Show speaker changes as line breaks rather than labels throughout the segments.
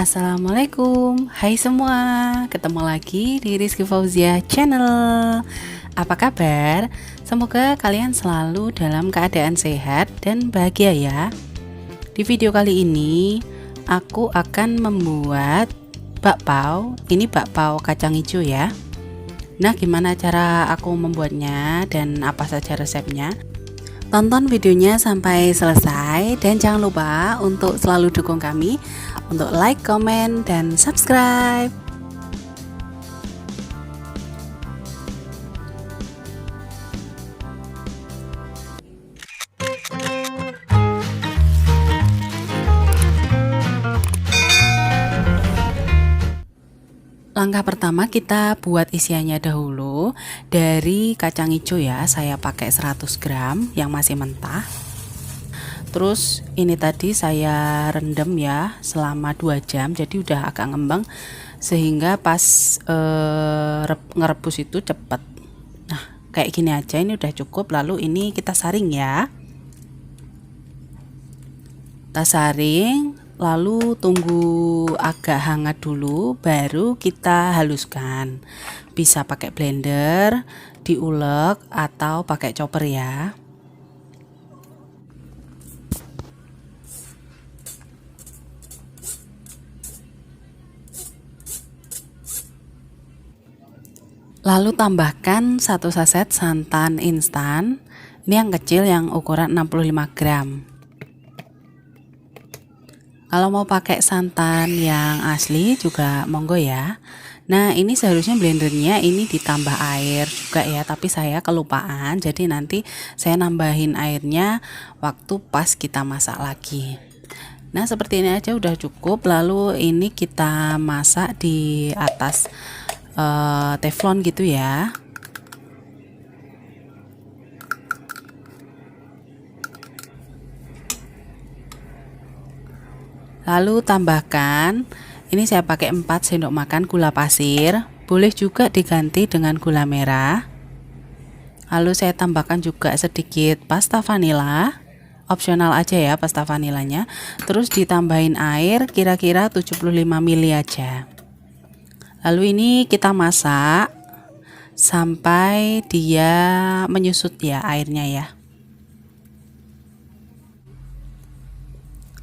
Assalamualaikum, hai semua, ketemu lagi di Rizky Fauzia Channel. Apa kabar? Semoga kalian selalu dalam keadaan sehat dan bahagia ya. Di video kali ini, aku akan membuat bakpao. Ini bakpao kacang hijau ya. Nah, gimana cara aku membuatnya dan apa saja resepnya? Tonton videonya sampai selesai dan jangan lupa untuk selalu dukung kami untuk like, komen, dan subscribe. Langkah pertama kita buat isiannya dahulu. Dari kacang hijau ya, saya pakai 100 gram yang masih mentah. Terus ini tadi saya rendam ya selama 2 jam, jadi udah agak ngembang sehingga pas ngerebus itu cepet. Nah kayak gini aja, ini udah cukup. Lalu ini kita saring ya, kita saring, lalu tunggu agak hangat dulu baru kita haluskan. Bisa pakai blender, diulek atau pakai chopper ya. Lalu tambahkan 1 saset santan instan. Ini yang kecil yang ukuran 65 gram. Kalau mau pakai santan yang asli juga monggo ya. Nah ini seharusnya blendernya ini ditambah air juga ya, tapi saya kelupaan, jadi nanti saya nambahin airnya waktu pas kita masak lagi. Nah seperti ini aja udah cukup. Lalu ini kita masak di atas teflon gitu ya. Lalu tambahkan, ini saya pakai 4 sendok makan gula pasir, boleh juga diganti dengan gula merah. Lalu saya tambahkan juga sedikit pasta vanila, opsional aja ya pasta vanilanya. Terus ditambahin air kira-kira 75 ml aja. Lalu ini kita masak sampai dia menyusut ya airnya ya.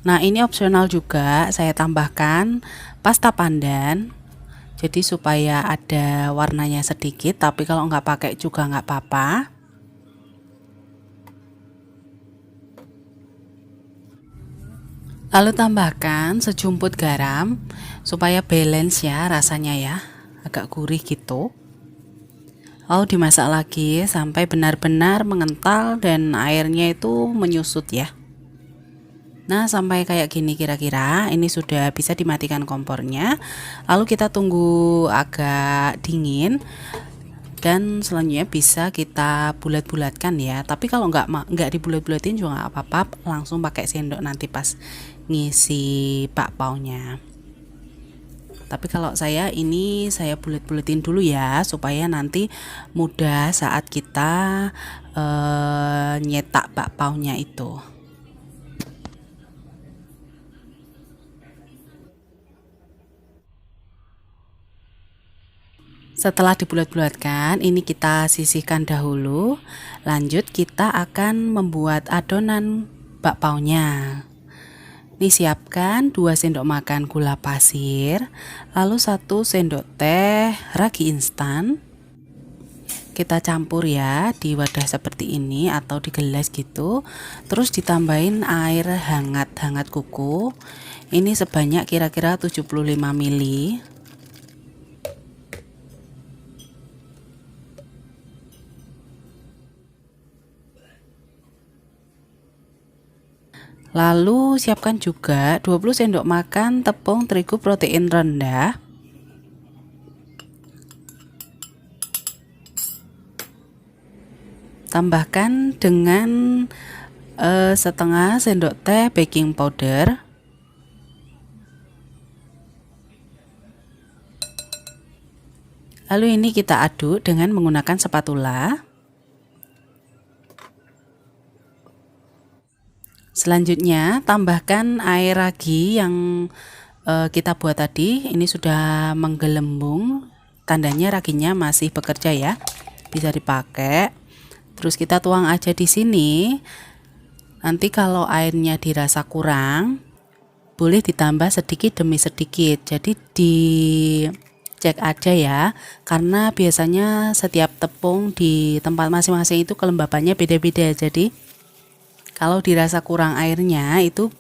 Nah ini opsional juga, saya tambahkan pasta pandan, jadi supaya ada warnanya sedikit, tapi kalau nggak pakai juga nggak apa-apa. Lalu tambahkan sejumput garam supaya balance ya rasanya ya, agak gurih gitu. Lalu dimasak lagi sampai benar-benar mengental dan airnya itu menyusut ya. Nah sampai kayak gini kira-kira ini sudah bisa dimatikan kompornya. Lalu kita tunggu agak dingin dan selanjutnya bisa kita bulat-bulatkan ya. Tapi kalau nggak dibulat-bulatin juga nggak apa-apa, langsung pakai sendok nanti pas ngisi bakpaonya. Tapi kalau saya ini saya bulet-buletin dulu ya supaya nanti mudah saat kita nyetak bakpaonya itu. Setelah dibulat-bulatkan, ini kita sisihkan dahulu. Lanjut kita akan membuat adonan bakpaonya. Ini siapkan 2 sendok makan gula pasir, lalu 1 sendok teh ragi instan. Kita campur ya di wadah seperti ini atau di gelas gitu. Terus ditambahin air hangat kuku. Ini sebanyak kira-kira 75 ml. Lalu siapkan juga 20 sendok makan tepung terigu protein rendah. Tambahkan dengan setengah sendok teh baking powder. Lalu ini kita aduk dengan menggunakan spatula. Selanjutnya tambahkan air ragi yang kita buat tadi ini sudah menggelembung, tandanya raginya masih bekerja ya, bisa dipakai. Terus kita tuang aja di sini. Nanti kalau airnya dirasa kurang, boleh ditambah sedikit demi sedikit. Jadi dicek aja ya, karena biasanya setiap tepung di tempat masing-masing itu kelembabannya beda-beda. Jadi kalau dirasa kurang airnya itu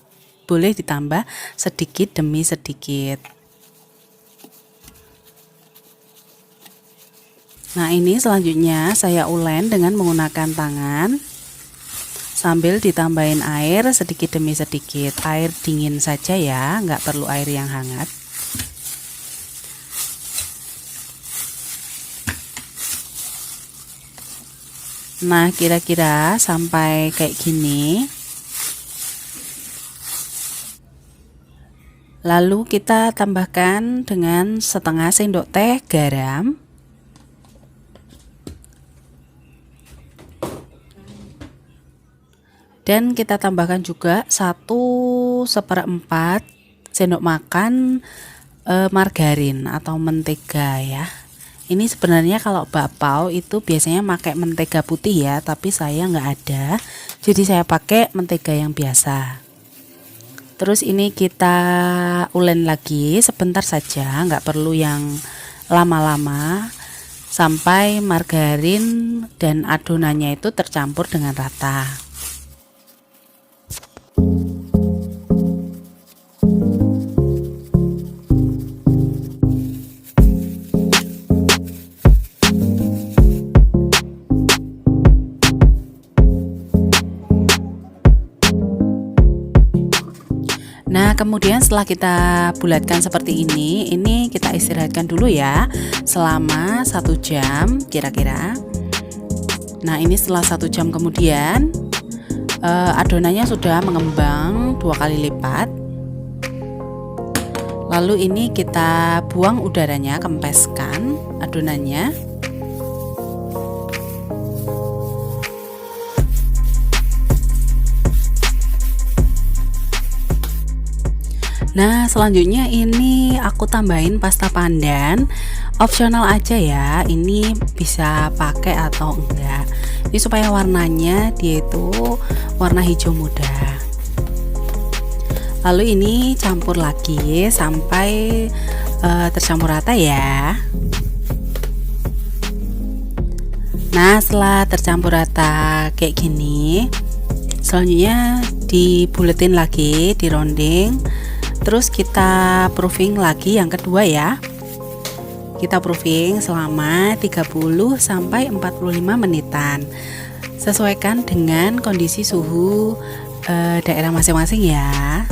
boleh ditambah sedikit demi sedikit. Nah, ini selanjutnya saya ulen dengan menggunakan tangan sambil ditambahin air sedikit demi sedikit. Air dingin saja ya, nggak perlu air yang hangat. Nah, kira-kira sampai kayak gini. Lalu kita tambahkan dengan setengah sendok teh garam. Dan kita tambahkan juga 1/4 sendok makan margarin atau mentega ya. Ini sebenarnya kalau bakpao itu biasanya pakai mentega putih ya, tapi saya nggak ada. Jadi saya pakai mentega yang biasa. Terus ini kita ulen lagi sebentar saja, nggak perlu yang lama-lama, sampai margarin dan adonannya itu tercampur dengan rata. Nah, kemudian setelah kita bulatkan seperti ini kita istirahatkan dulu ya selama 1 jam kira-kira. Nah, ini setelah 1 jam kemudian adonannya sudah mengembang 2 kali lipat. Lalu ini kita buang udaranya, kempeskan adonannya. Nah, selanjutnya ini aku tambahin pasta pandan, opsional aja ya, ini bisa pakai atau enggak. Ini supaya warnanya dia itu warna hijau muda. Lalu ini campur lagi sampai tercampur rata ya. Nah, setelah tercampur rata kayak gini, selanjutnya dibuletin lagi, dironding. Terus kita proofing lagi yang kedua ya. Kita proofing selama 30 sampai 45 menitan. Sesuaikan dengan kondisi suhu daerah masing-masing ya.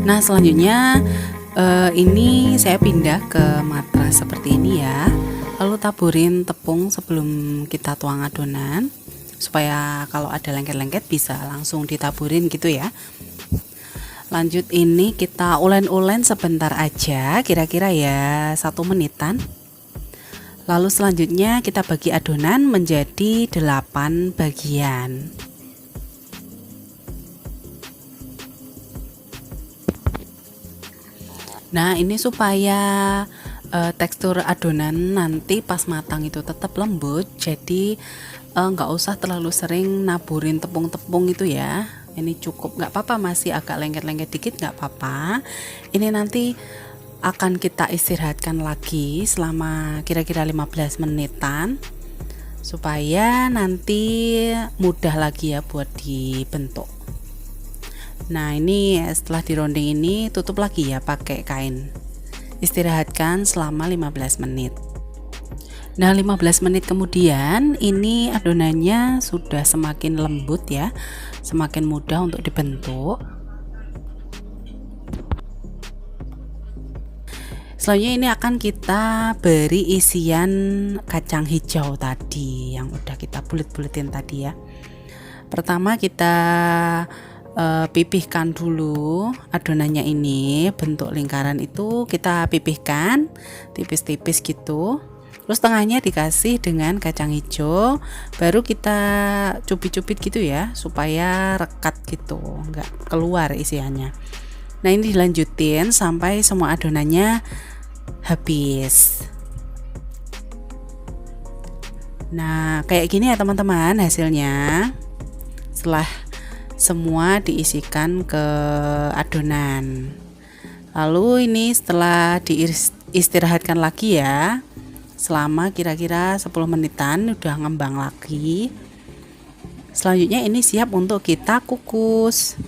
Nah, selanjutnya ini saya pindah ke matras seperti ini ya. Lalu taburin tepung sebelum kita tuang adonan, supaya kalau ada lengket-lengket bisa langsung ditaburin gitu ya. Lanjut ini kita ulen-ulen sebentar aja, kira-kira ya 1 menitan. Lalu selanjutnya kita bagi adonan menjadi 8 bagian. Nah, ini supaya tekstur adonan nanti pas matang itu tetap lembut, jadi nggak usah terlalu sering naburin tepung-tepung itu ya. Ini cukup, nggak apa-apa, masih agak lengket-lengket dikit nggak apa-apa. Ini nanti akan kita istirahatkan lagi selama kira-kira 15 menitan supaya nanti mudah lagi ya buat dibentuk. Nah, ini setelah dironding ini tutup lagi ya pakai kain. Istirahatkan selama 15 menit. Nah, 15 menit kemudian ini adonannya sudah semakin lembut ya, semakin mudah untuk dibentuk. Selanjutnya ini akan kita beri isian kacang hijau tadi yang udah kita bulet-buletin tadi ya. Pertama kita pipihkan dulu adonannya, ini bentuk lingkaran itu kita pipihkan tipis-tipis gitu. Terus tengahnya dikasih dengan kacang hijau, baru kita cubit-cubit gitu ya supaya rekat gitu, nggak keluar isiannya. Nah, ini dilanjutin sampai semua adonannya habis. Nah, kayak gini ya teman-teman hasilnya setelah semua diisikan ke adonan. Lalu ini setelah diistirahatkan lagi ya, selama kira-kira 10 menitan udah ngembang lagi. Selanjutnya ini siap untuk kita kukus.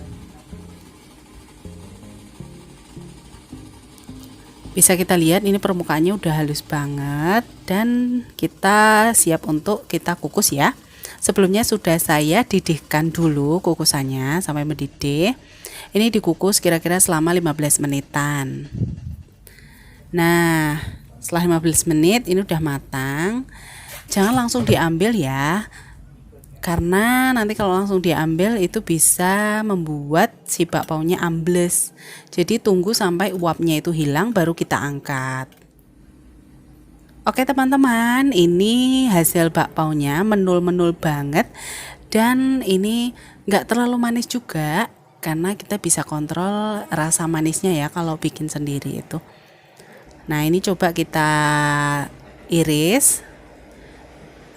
Bisa kita lihat ini permukaannya udah halus banget dan kita siap untuk kita kukus ya. Sebelumnya sudah saya didihkan dulu kukusannya sampai mendidih. Ini dikukus kira-kira selama 15 menitan. Nah, setelah 15 menit ini udah matang. Jangan langsung diambil ya, karena nanti kalau langsung diambil itu bisa membuat si bakpaunya ambles. Jadi tunggu sampai uapnya itu hilang baru kita angkat. Oke teman-teman, ini hasil bakpaunya menul-menul banget, dan ini nggak terlalu manis juga karena kita bisa kontrol rasa manisnya ya kalau bikin sendiri itu. Nah, ini coba kita iris.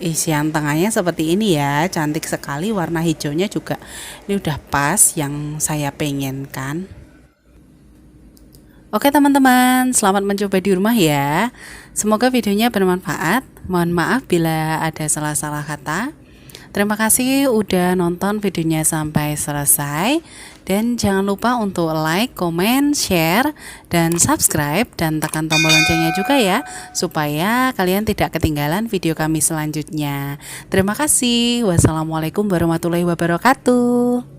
Isian tengahnya seperti ini ya, cantik sekali, warna hijaunya juga ini udah pas yang saya pengenkan. Oke teman-teman, selamat mencoba di rumah ya. Semoga videonya bermanfaat. Mohon maaf bila ada salah-salah kata. Terima kasih udah nonton videonya sampai selesai. Dan jangan lupa untuk like, comment, share, dan subscribe, dan tekan tombol loncengnya juga ya, supaya kalian tidak ketinggalan video kami selanjutnya. Terima kasih. Wassalamualaikum warahmatullahi wabarakatuh.